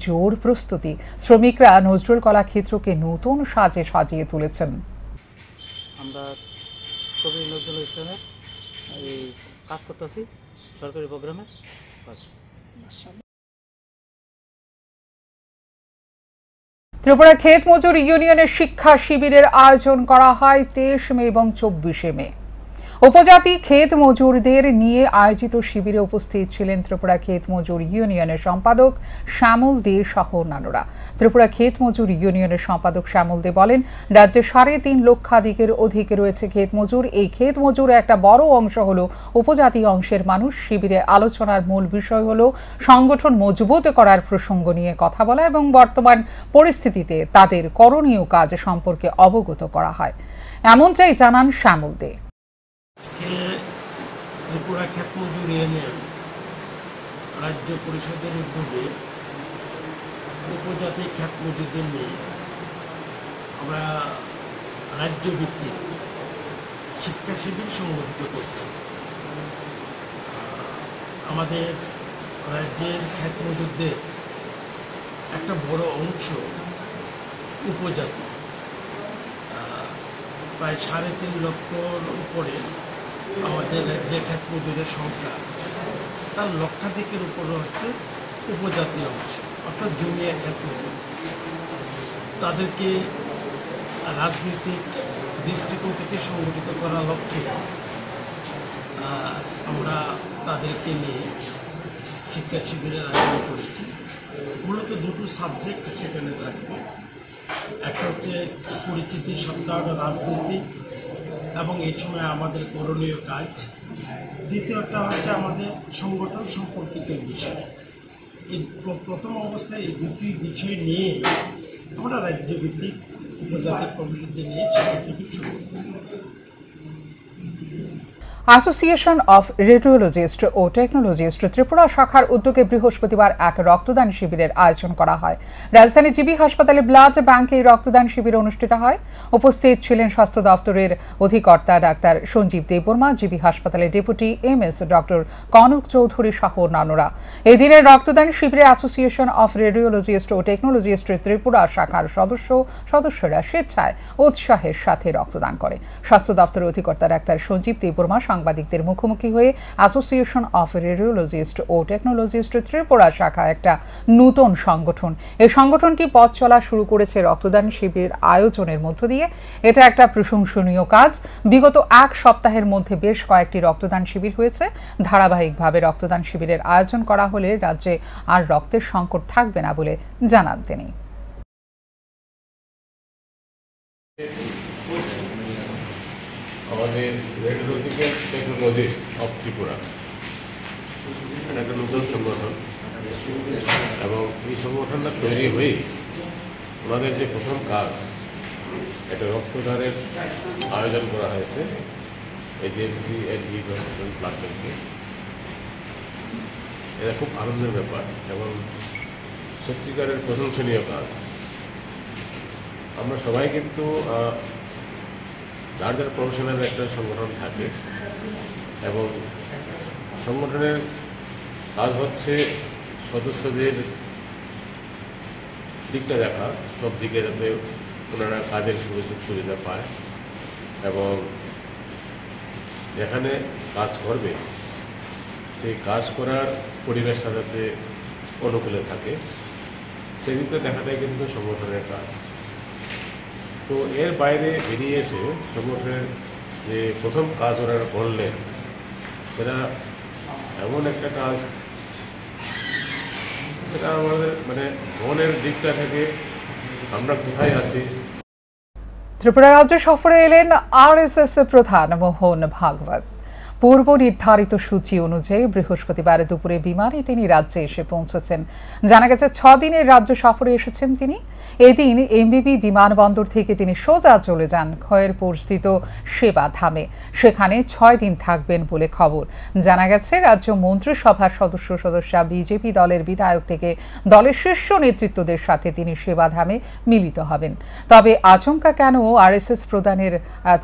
জোর প্রস্তুতি। শ্রমিকরা নজরুল কলাক্ষেত্রকে নতুন সাজে সাজিয়ে তুলেছেন। আমরা কবি নজরুল ইসলামের কাজ করতেছি সরকারি প্রোগ্রামে। ত্রিপুরা ক্ষেত মজুর ইউনিয়নের শিক্ষা শিবিরের আয়োজন করা হয় 23 মে এবং 24 মে। উপজাতি ক্ষেত মজুরদের নিয়ে আয়োজিত শিবিরে উপস্থিত ছিলেন ত্রিপুরা ক্ষেত মজুর ইউনিয়নের সম্পাদক শ্যামল দে সহ অন্যান্যরা। ত্রিপুরা ক্ষেত মজুর ইউনিয়নের সম্পাদক শ্যামল দে বলেন, রাজ্যে 3.5 লক্ষাধিকের অধিক রয়েছে ক্ষেত মজুর। এই ক্ষেত মজুর একটা বড় অংশ হলো উপজাতি অংশের মানুষ। শিবিরে আলোচনার মূল বিষয় হলো সংগঠন মজবুত করার প্রসঙ্গ নিয়ে কথা বলা এবং বর্তমান পরিস্থিতিতে তাদের করণীয় কাজ সম্পর্কে অবগত করা হয়, এমনটাই জানান শ্যামল দে। ত্রিপুরা ক্ষেত মজুর ইউনিয়ন রাজ্য পরিষদের উদ্যোগে উপজাতি ক্ষেত মজুরদের নিয়ে আমরা রাজ্যভিত্তিক শিক্ষা শিবির সংগঠিত করছি। আমাদের রাজ্যের খ্যাত মজুরদের একটা বড় অংশ উপজাতি, প্রায় 3.5 লক্ষর উপরে আমাদের রাজ্যের খ্যাত মজুরের সংখ্যা, তার লক্ষাধিকের উপরে হচ্ছে উপজাতি অংশ, অর্থাৎ জমিয়া খ্যাত মজুর। তাদেরকে রাজনৈতিক দৃষ্টিকোণ থেকে সংগঠিত করার লক্ষ্যে আমরা তাদেরকে নিয়ে শিক্ষা শিবিরের আয়োজন করেছি। মূলত দুটো সাবজেক্ট সেখানে থাকবে, একটা হচ্ছে পরিচিতি সপ্তাহ রাজনীতি এবং এই সময় আমাদের করণীয় কাজ, দ্বিতীয়টা হচ্ছে আমাদের সংগঠন সম্পর্কিত বিষয়। এই প্রথম অবস্থায় এই দুটি বিষয় নিয়ে আমরা রাজ্যভিত্তিক উপজাতি কমিটিতে নিয়ে শিক্ষা শিবির শুরু করেছি। অ্যাসোসিয়েশন অফ রেডিওলজিস্ট ও টেকনোলজিস্ট ত্রিপুরা শাখার উদ্যোগে বৃহস্পতিবার এক রক্তদান শিবিরের আয়োজন করা হয়। রাজধানী জিবি হাসপাতালে ব্লাড ব্যাংকে এই রক্তদান শিবির অনুষ্ঠিত হয়। উপস্থিত ছিলেন স্বাস্থ্য দপ্তরের অধিকর্তা ডাক্তার সঞ্জীব দেববর্মা, জিবি হাসপাতালের deputy MS doctor Kanak Chowdhury সহ অন্যান্যরা। এই দিনের রক্তদান শিবিরে অ্যাসোসিয়েশন অফ রেডিওলজিস্ট ও টেকনোলজিস্ট ত্রিপুরা শাখার সদস্যরা স্বেচ্ছায় উৎসাহের সাথে রক্তদান করে। স্বাস্থ্য দপ্তরের অধিকর্তা ডাক্তার সঞ্জীব দেববর্মা সাংবাদিকদের মুখোমুখি হয়ে অ্যাসোসিয়েশন অফ রেডিওলজিস্ট ও টেকনোলজিস্ট ত্রিপুরা শাখা একটা নতুন সংগঠন। এই সংগঠনটি পথ চলা শুরু করেছে রক্তদান শিবির আয়োজনের মধ্য দিয়ে। এটা একটা প্রশংসনীয় কাজ। বিগত 1 সপ্তাহের মধ্যে বেশ কয়েকটি রক্তদান শিবির হয়েছে। ধারাবাহিকভাবে রক্তদান শিবিরের আয়োজন করা হলে রাজ্যে আর রক্তের সংকট থাকবে না বলে জানান তিনি। আমাদের রেডিওলজিক্যাল টেকনোলজিস্ট অফ ত্রিপুরা এটা একটা নতুন সংগঠন, এবং এই সংগঠনটা তৈরি হয়ে ওনাদের যে প্রথম কাজ, একটা রক্তদানের আয়োজন করা হয়েছে এজেএমসি এনজি প্ল্যাটফর্মকে। এটা খুব আনন্দের ব্যাপার এবং সত্যিকারের প্রশংসনীয় কাজ। আমরা সবাই কিন্তু যার যার প্রফেশনাল একটা সংগঠন থাকে, এবং সংগঠনের কাজ হচ্ছে সদস্যদের দিকটা দেখা, সব দিকে যাতে ওনারা কাজের সুযোগ সুবিধা পায়, এবং যেখানে কাজ করবে সেই কাজ করার পরিবেশটা যাতে অনুকূলে থাকে, সেদিকে দেখাটাই কিন্তু সংগঠনের কাজ। তো এর বাইরে বেরিয়ে এসে সংগঠনের যে প্রথম কাজ ওরা করলেন, সেটা এমন একটা কাজ, সেটা আমাদের মনের দিকটা থেকে আমরা কোথায় আছি। ত্রিপুরা রাজ্য সফরে এলেন আরএসএস প্রধান মোহন ভাগবত। পূর্ব নির্ধারিত সূচি অনুযায়ী বৃহস্পতিবার দুপুরে বিমানে তিনি রাজ্যে এসে পৌঁছেছেন। জানা গেছে 6 দিনের রাজ্য সফরে এসেছেন তিনি। এদিন এমবিবি বিমানবন্দর থেকে তিনি সোজা চলে যান খয়েরপুরস্থিত সেবা ধামে। সেখানে 6 দিন থাকবেন বলে খবর। জানা গেছে রাজ্য মন্ত্রিসভার সদস্যা বিজেপি দলের বিধায়ক থেকে দলের শীর্ষ নেতৃত্বদের সাথে তিনি সেবা ধামে মিলিত হবেন। তবে আচমকা কেন আরএসএস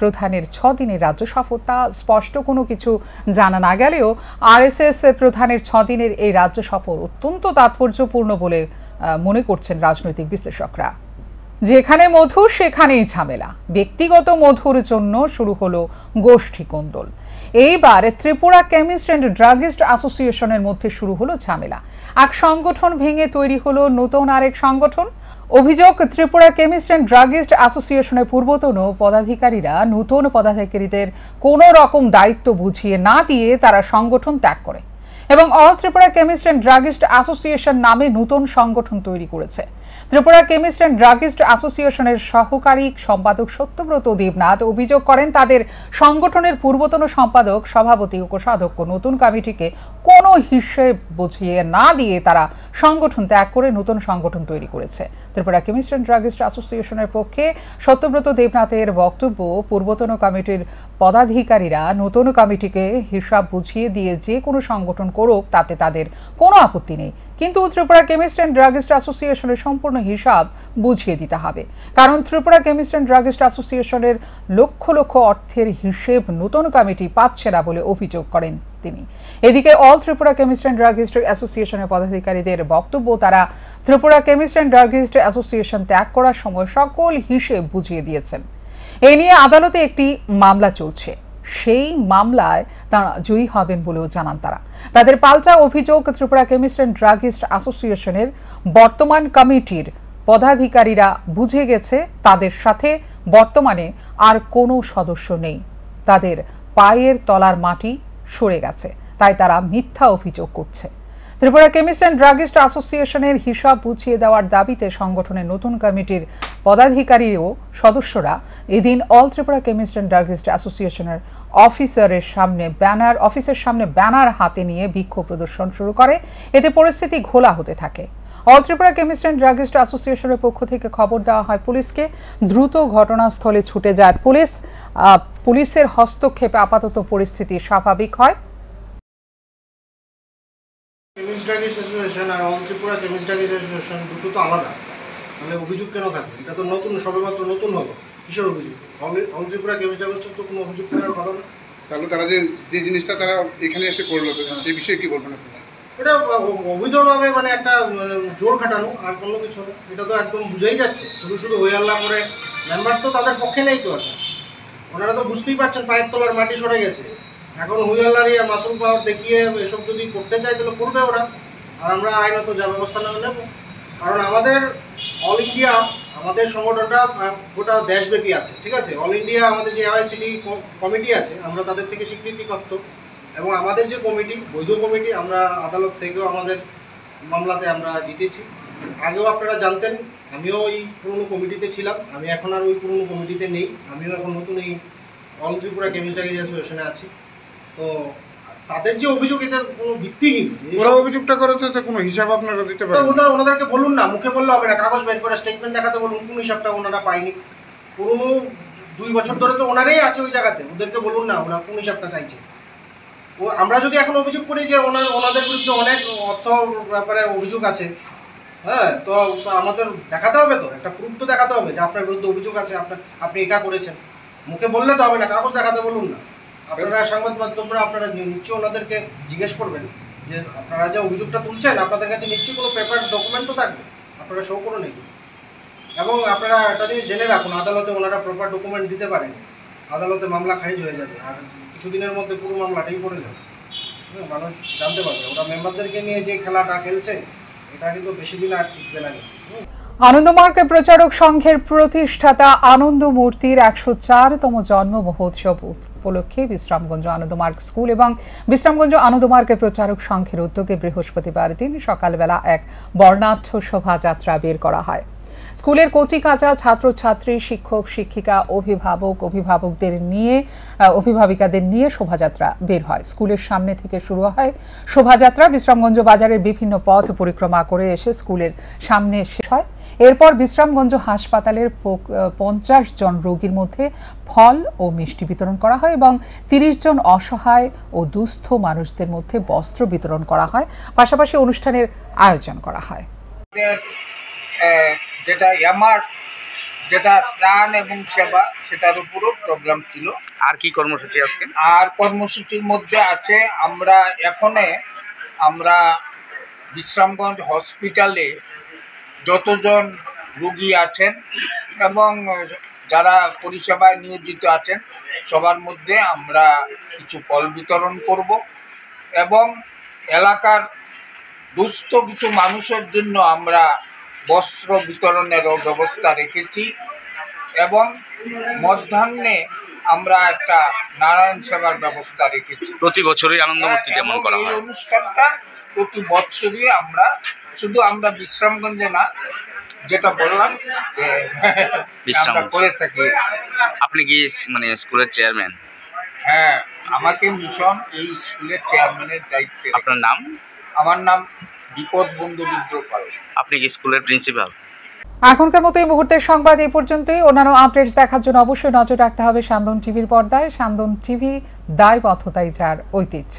প্রধানের 6 দিনের রাজ্য সফর, তা স্পষ্ট কোনো কিছু জানা না গেলেও আরএসএস প্রধানের 6 দিনের এই রাজ্য সফর অত্যন্ত তাৎপর্যপূর্ণ বলে মনে করছেন রাজনৈতিক বিশ্লেষকরা। যেখানে মধু সেখানেই ঝামেলা। ব্যক্তিগত মধুর জন্য শুরু হলো গোষ্ঠী কোন্দল। এইবার ত্রিপুরা কেমিস্ট অ্যান্ড ড্রাগিস্ট অ্যাসোসিয়েশনের মধ্যে শুরু হলো ঝামেলা। এক সংগঠন ভেঙে তৈরি হলো নতুন আরেক সংগঠন। অভিযোগ, ত্রিপুরা কেমিস্ট অ্যান্ড ড্রাগিস্ট অ্যাসোসিয়েশনের পূর্বতন পদাধিকারীরা নতুন পদাধিকারীদের কোনো রকম দায়িত্ব বুঝিয়ে না দিয়ে তারা সংগঠন ত্যাগ করে এবং all Tripura chemist and druggist association নামে নতুন সংগঠন তৈরি করেছে। ত্রিপুরা কেমিস্ট অ্যান্ড ড্রাগিস্ট অ্যাসোসিয়েশনের সহকারী সম্পাদক সত্যব্রত দেবনাথ অভিযোগ করেন, তাদের সংগঠনের পূর্বতন সম্পাদক, সভাপতি ও কোষাধ্যক্ষ নতুন কমিটিকে কোনো হিসেব বুঝিয়ে না দিয়ে তারা সংগঠন ত্যাগ করে নতুন সংগঠন তৈরি করেছে। ত্রিপুরা কেমিস্ট অ্যান্ড ড্রাগিস্ট অ্যাসোসিয়েশনের পক্ষে সত্যব্রত দেবনাথের বক্তব্য, পূর্বতন কমিটির পদাধিকারীরা নতুন কমিটিকে হিসাব বুঝিয়ে দিয়ে যে কোনো সংগঠন করুক তাতে তাদের কোনো আপত্তি নেই, কিন্তু ত্রিপুরা কেমিস্ট অ্যান্ড ড্রাগিস্ট অ্যাসোসিয়েশনের সম্পূর্ণ হিসাব বুঝিয়ে দিতে হবে, কারণ ত্রিপুরা কেমিস্ট অ্যান্ড ড্রাগিস্ট অ্যাসোসিয়েশনের লক্ষ লক্ষ অর্থের হিসেব নতুন কমিটি পাচ্ছে না বলে অভিযোগ করেন তিনি। এদিকে all Tripura chemist and druggist অ্যাসোসিয়েশনের পদাধিকারীদের বক্তব্য, তারা Tripura chemist and druggist association ত্যাগ করার সময় সকল হিসেব বুঝিয়ে দিয়েছেন। এ নিয়ে আদালতে একটি মামলা চলছে, সেই মামলায় তারা জয়ী হবেন বলেও জানান তারা। তাদের পাল্টা অভিযোগ, ত্রিপুরা কেমিস্ট অ্যান্ড ড্রাগিস্ট অ্যাসোসিয়েশনের বর্তমান কমিটির পদাধিকারীরা বুঝে গেছে তাদের সাথে বর্তমানে আর কোনো সদস্য নেই, তাদের পায়ের তলার মাটি সরে গেছে, তাই তারা মিথ্যা অভিযোগ করছে। ত্রিপুরা কেমিস্ট অ্যান্ড ড্রাগিস্ট অ্যাসোসিয়েশনের হিসাব বুঝিয়ে দেওয়ার দাবিতে সংগঠনের নতুন কমিটির পদাধিকারী ও সদস্যরা এদিন all Tripura chemist and druggist অ্যাসোসিয়েশনের অফিসের সামনে ব্যানার হাতে নিয়ে বিক্ষোভ প্রদর্শন শুরু করে। এতে পরিস্থিতি ঘোলা হতে থাকে। All Tripura chemist and druggist অ্যাসোসিয়েশনের পক্ষ থেকে খবর দেওয়া হয় পুলিশকে। দ্রুত ঘটনাস্থলে ছুটে যায় পুলিশ। পুলিশের হস্তক্ষেপে আপাতত পরিস্থিতি স্বাভাবিক হয়। কেমিস্ট ড্রাগিস্ট অ্যাসোসিয়েশন আর all Tripura chemist druggist association দুটো তো আলাদা, তাহলে অভিযোগ কেন থাকবে? এটা তো নতুন, সবেমাত্র নতুন হলো, কিসের অভিযোগ? অল ত্রিপুরা কেমিস্ট ড্রাগিস্টের তো কোনো অভিযোগ থাকার কথা না। তাহলে তারা যে জিনিসটা তারা এখানে এসে করলো, তো সেই বিষয়ে কি বলবেন আপনি? এটা অবৈধভাবে মানে একটা জোর খাটানো, আর কোনো কিছু না। এটা তো একদম বুঝেই যাচ্ছে, শুধু শুধু হই আল্লাহ করে মেম্বার তো তাদের পক্ষে নেই তো এখন। ওনারা তো বুঝতেই পারছেন পায়ের তলার মাটি সরে গেছে। এখন হুই আল্লাহরই আর মাসুম পাওয়ার দেখিয়ে এসব যদি করতে চায় তাহলে করবে ওরা, আর আমরা আইনত যা ব্যবস্থা নেব। কারণ আমাদের অল ইন্ডিয়া, আমাদের সংগঠনটা গোটা দেশব্যাপী আছে, ঠিক আছে? অল ইন্ডিয়া আমাদের যে AICTE কমিটি আছে, আমরা তাদের থেকে স্বীকৃতিপ্রাপ্ত, এবং আমাদের যে কমিটি, বৈধ কমিটি, আমরা আদালত থেকেও আমাদের মামলাতে আমরা জিতেছি। আগেও আপনারা জানতেন, আমিও ওই পুরনো কমিটিতে ছিলাম, আমি এখন আর ওই পুরনো কমিটিতে নেই, আমিও এখন নতুন এই অল ত্রিপুরা কেমিস্ট ড্রাগিস্ট অ্যাসোসিয়েশনে আছি। তো তাদের যে অভিযোগ, এটার কোনো ভিত্তিহীন। ওরা অভিযোগটা করতে তো কোনো হিসাব আপনারা দিতে পারেন? ওনাদেরকে বলুন না, মুখে বললে হবে না, কাগজ বের করে স্টেটমেন্ট দেখাতে বলুন কোন হিসাবটা ওনারা পায়নি। পুরনো 2 বছর ধরে তো ওনারাই আছে ওই জায়গাতে, ওদেরকে বলুন না ওরা কোন হিসাবটা চাইছে। আমরা যদি এখন অভিযোগ করি যে ওনাদের বিরুদ্ধে অনেক অর্থ ব্যাপারে অভিযোগ আছে, হ্যাঁ, তো আমাদের দেখাতে হবে, তো একটা প্রুফ তো দেখাতে হবে যে আপনার বিরুদ্ধে অভিযোগ আছে, আপনি এটা করেছেন। মুখে বললে তো হবে না, কাগজ দেখাতে বলুন না। আপনারা সংবাদ মাধ্যমরা আপনারা নিশ্চয়ই ওনাদেরকে জিজ্ঞেস করবেন যে আপনারা যে অভিযোগটা তুলছেন, আপনাদের কাছে নিশ্চয়ই কোনো পেপার ডকুমেন্ট তো থাকবে, আপনারা শো করুন এগুলো। এবং আপনারা একটা জিনিস জেনে রাখুন, আদালতে ওনারা প্রপার ডকুমেন্ট দিতে পারেন, আদালতে মামলা খারিজ হয়ে যাবে, আর কিছুদিনের মধ্যে পুরো মামলাটাই পড়ে যাবে। মানুষ জানতে পারবে ওরা মেম্বারদেরকে নিয়ে যে খেলাটা খেলছে, এটা কিন্তু বেশি দিন আর টিকবে না। আনন্দমার্গ প্রচারক সংঘের প্রতিষ্ঠাতা আনন্দ মূর্তির 104তম জন্ম মহোৎসব উপলক্ষে বিশ্রামগঞ্জ আনন্দমার্গ স্কুল এবং বিশ্রামগঞ্জ আনন্দমার্গ প্রচারক সংঘের উদ্যোগে বৃহস্পতিবার দিন সকালবেলা এক বর্ণাঢ্য শোভাযাত্রা বের করা হয়। স্কুলের কচিকাঁচা ছাত্রছাত্রী, শিক্ষক শিক্ষিকা, অভিভাবিকাদের নিয়ে শোভাযাত্রা বের হয়। স্কুলের সামনে থেকে শুরু হয় শোভাযাত্রা, বিশ্রামগঞ্জ বাজারের বিভিন্ন পথ পরিক্রমা করে এসে স্কুলের সামনে শেষ হয়। এরপর বিশ্রামগঞ্জ হাসপাতালের 50 জন রোগীর মধ্যে ফল ও মিষ্টি বিতরণ করা হয় এবং 30 জন অসহায় ও দুস্থ মানুষদের মধ্যে বস্ত্র বিতরণ করা হয়। পাশাপাশি অনুষ্ঠানের আয়োজন করা হয়। যেটা এমার, যেটা ত্রাণ এবং সেবা, সেটার উপরও প্রোগ্রাম ছিল। আর কি কর্মসূচি আজকে? আর কর্মসূচির মধ্যে আছে আমরা বিশ্রামগঞ্জ হসপিটালে যতজন রোগী আছেন এবং যারা পরিষেবায় নিয়োজিত আছেন সবার মধ্যে আমরা কিছু ফল বিতরণ করব এবং এলাকার দুস্থ কিছু মানুষের জন্য আমরা বস্ত্র বিতরণেরও ব্যবস্থা রেখেছি এবং মধ্যাহ্নে আমরা একটা নারায়ণ সেবার ব্যবস্থা রেখেছি। প্রতি বছরই আনন্দ মূর্তিতে এমন করা হয়। এই অনুষ্ঠানটা প্রতি বছরই আমরা বিশ্রামগঞ্জে না, যেটা বললাম যে আমরা করে থাকি। আপনি কি মানে স্কুলের চেয়ারম্যান? হ্যাঁ, আমাকে মিশন এই স্কুলের চেয়ারম্যানের দায়িত্বে। আপনার নাম? আমার নাম বিপদ বন্ধু বিদ্রোপাল। আপনি কি স্কুলের প্রিন্সিপাল? এখনকার মতো এই মুহূর্তের সংবাদ এই পর্যন্তই। অন্যান্য আপডেটস দেখার জন্য অবশ্যই নজর রাখতে হবে সান্দন টিভির পর্দায়। সান্দন টিভি, দায়বদ্ধতাই যার ঐতিহ্য।